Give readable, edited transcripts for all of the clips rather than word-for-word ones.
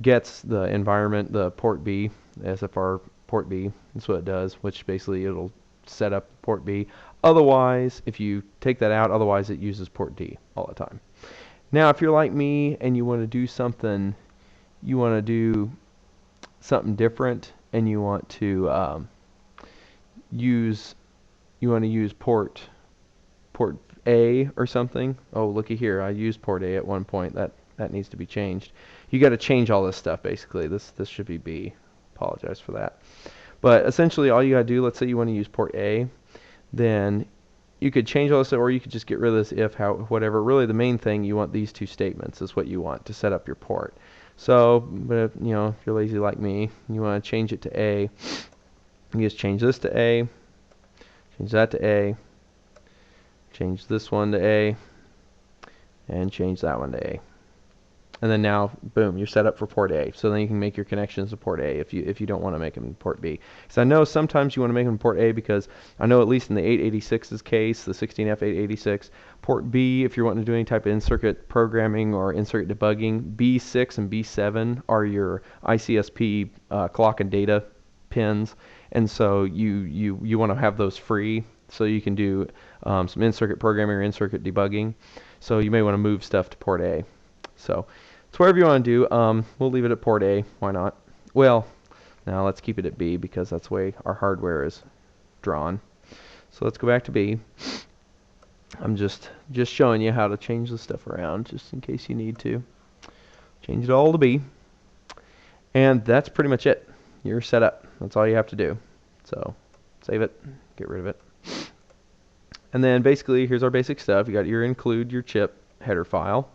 gets the environment, the port B, SFR port B. That's what it does, which basically it'll set up port B. Otherwise, if you take that out, otherwise it uses port D all the time. Now, if you're like me and you want to do something, you want to do something different, and you want to use port A or something. Oh, looky here, I used port A at one point. That needs to be changed. You got to change all this stuff basically. This should be B. Apologize for that. But essentially, all you got to do, let's say you want to use port A, then you could change all this, or you could just get rid of this if, how, whatever. Really, the main thing you want these two statements is what you want to set up your port. So, but if you're lazy like me, you want to change it to A. You just change this to A, change that to A, change this one to A, and change that one to A. And then now, boom, you're set up for port A. So then you can make your connections to port A if you don't want to make them port B. So I know sometimes you want to make them port A because I know at least in the 886's case, the 16F886, port B, if you're wanting to do any type of in-circuit programming or in-circuit debugging, B6 and B7 are your ICSP clock and data pins. And so you want to have those free so you can do some in-circuit programming or in-circuit debugging. So you may want to move stuff to port A. So it's whatever you want to do. We'll leave it at port A. Why not? Well, now let's keep it at B because that's the way our hardware is drawn. So let's go back to B. I'm just showing you how to change the stuff around just in case you need to. Change it all to B. And that's pretty much it. You're set up. That's all you have to do. So save it, get rid of it. And then basically here's our basic stuff. You got your include your chip header file.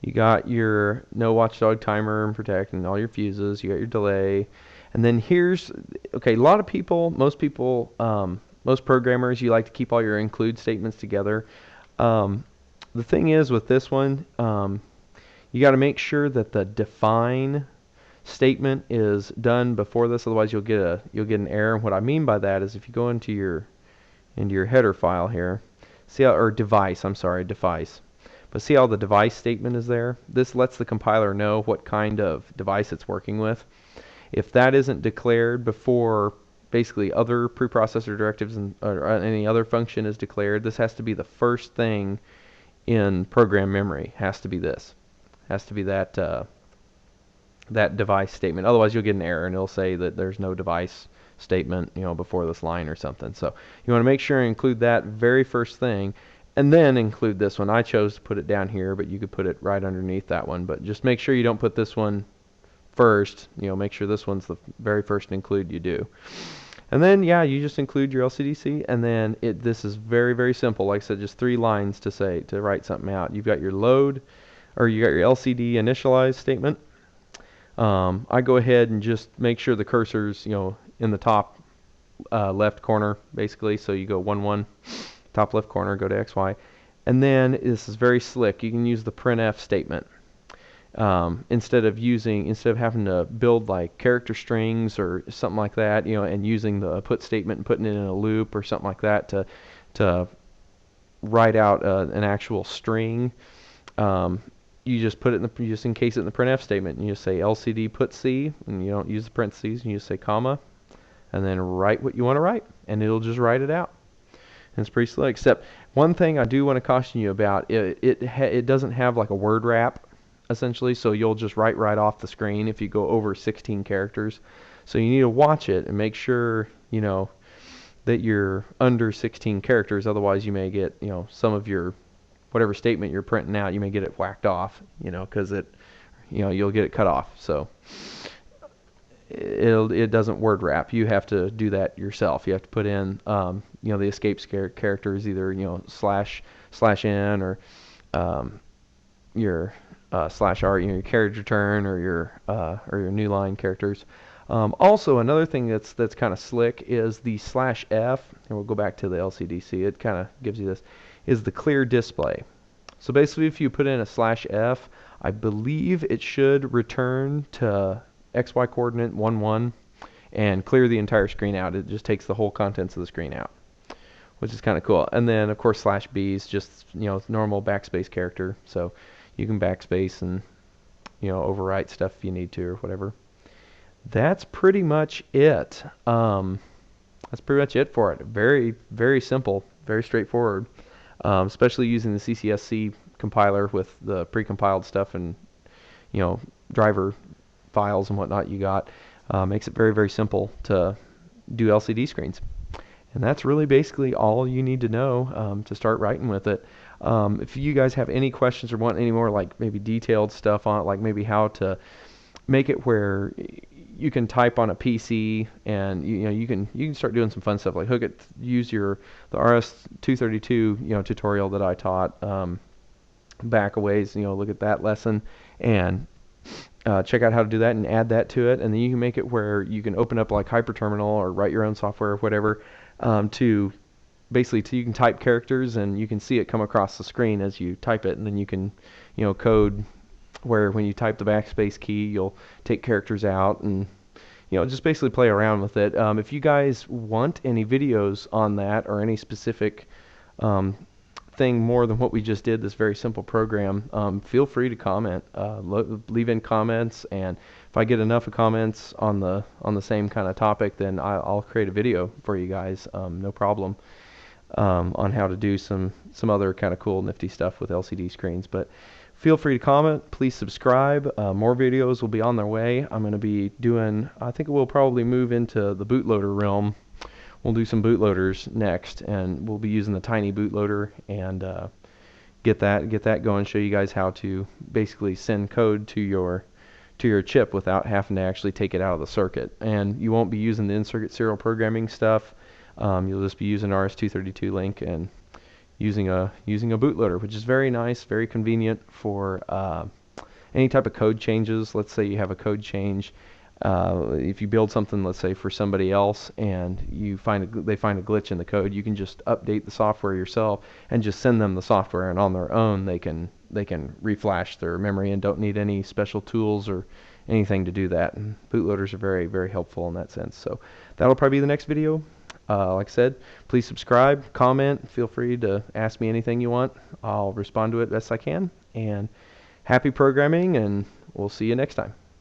You got your no watchdog timer and protect and all your fuses. You got your delay. And then here's, okay, a lot of people, most people, most programmers, you like to keep all your include statements together. The thing is with this one, you got to make sure that the define statement is done before this, otherwise you'll get an error. And what I mean by that is if you go into your header file here, see how, or device, I'm sorry, device. But see how the device statement is there? This lets the compiler know what kind of device it's working with. If that isn't declared before basically other preprocessor directives or any other function is declared, this has to be the first thing in program memory. Has to be this. Has to be that that device statement. Otherwise you'll get an error and it'll say that there's no device statement, before this line or something. So you want to make sure and include that very first thing, and then include this one. I chose to put it down here, but you could put it right underneath that one. But just make sure you don't put this one first. Make sure this one's the very first include you do. And then, yeah, you just include your LCDC, and then this is very, very simple. Like I said, just 3 lines to write something out. You've got your load, or you got your LCD initialize statement. I go ahead and just make sure the cursor's, in the top left corner, basically. So you go 1, 1, top left corner, go to XY. And then this is very slick. You can use the printf statement. Instead of having to build like character strings or something like that, and using the put statement and putting it in a loop or something like that to write out an actual string. You just put it you just encase it in the printf statement, and you just say LCD put C, and you don't use the parentheses, and you just say comma, and then write what you want to write, and it'll just write it out. And it's pretty slick. Except one thing I do want to caution you about, it doesn't have like a word wrap, essentially, so you'll just write right off the screen if you go over 16 characters. So you need to watch it and make sure, that you're under 16 characters, otherwise you may get, some of your whatever statement you're printing out, you may get it whacked off, because you'll get it cut off. So it doesn't word wrap. You have to do that yourself. You have to put in, the escape characters, either /n or your /r, your carriage return, or your new line characters. Also, another thing that's kind of slick is the /f, and we'll go back to the LCDC. It kind of gives you this. Is the clear display. So basically if you put in a /f, I believe it should return to XY coordinate 1, 1 and clear the entire screen out. It just takes the whole contents of the screen out, which is kind of cool. And then of course /b is just normal backspace character, so you can backspace and overwrite stuff if you need to or whatever. That's pretty much it. That's pretty much it for it. Very, very simple, very straightforward. Especially using the CCSC compiler with the precompiled stuff and driver files and whatnot you got, makes it very, very simple to do LCD screens. And that's really basically all you need to know to start writing with it. If you guys have any questions or want any more like maybe detailed stuff on it, like maybe how to make it where you can type on a PC and you can start doing some fun stuff like use the RS-232 tutorial that I taught back a ways. Look at that lesson and check out how to do that and add that to it, and then you can make it where you can open up like HyperTerminal or write your own software or whatever to you can type characters and you can see it come across the screen as you type it, and then you can code where when you type the backspace key you'll take characters out and just basically play around with it. If you guys want any videos on that or any specific thing more than what we just did, this very simple program, feel free to comment, leave in comments, and if I get enough of comments on the same kind of topic, then I'll create a video for you guys, no problem, on how to do some other kind of cool nifty stuff with LCD screens. But feel free to comment, please subscribe. More videos will be on their way. I'm going to be doing, I think we'll probably move into the bootloader realm. We'll do some bootloaders next, and we'll be using the Tiny bootloader and get that going. Show you guys how to basically send code to your chip without having to actually take it out of the circuit. And you won't be using the in-circuit serial programming stuff. You'll just be using RS-232 link and using a bootloader, which is very nice, very convenient for any type of code changes. Let's say you have a code change. If you build something, let's say for somebody else, and they find a glitch in the code, you can just update the software yourself and just send them the software, and on their own they can reflash their memory and don't need any special tools or anything to do that. And bootloaders are very, very helpful in that sense. So that'll probably be the next video. Like I said, please subscribe, comment, feel free to ask me anything you want. I'll respond to it best I can. And happy programming, and we'll see you next time.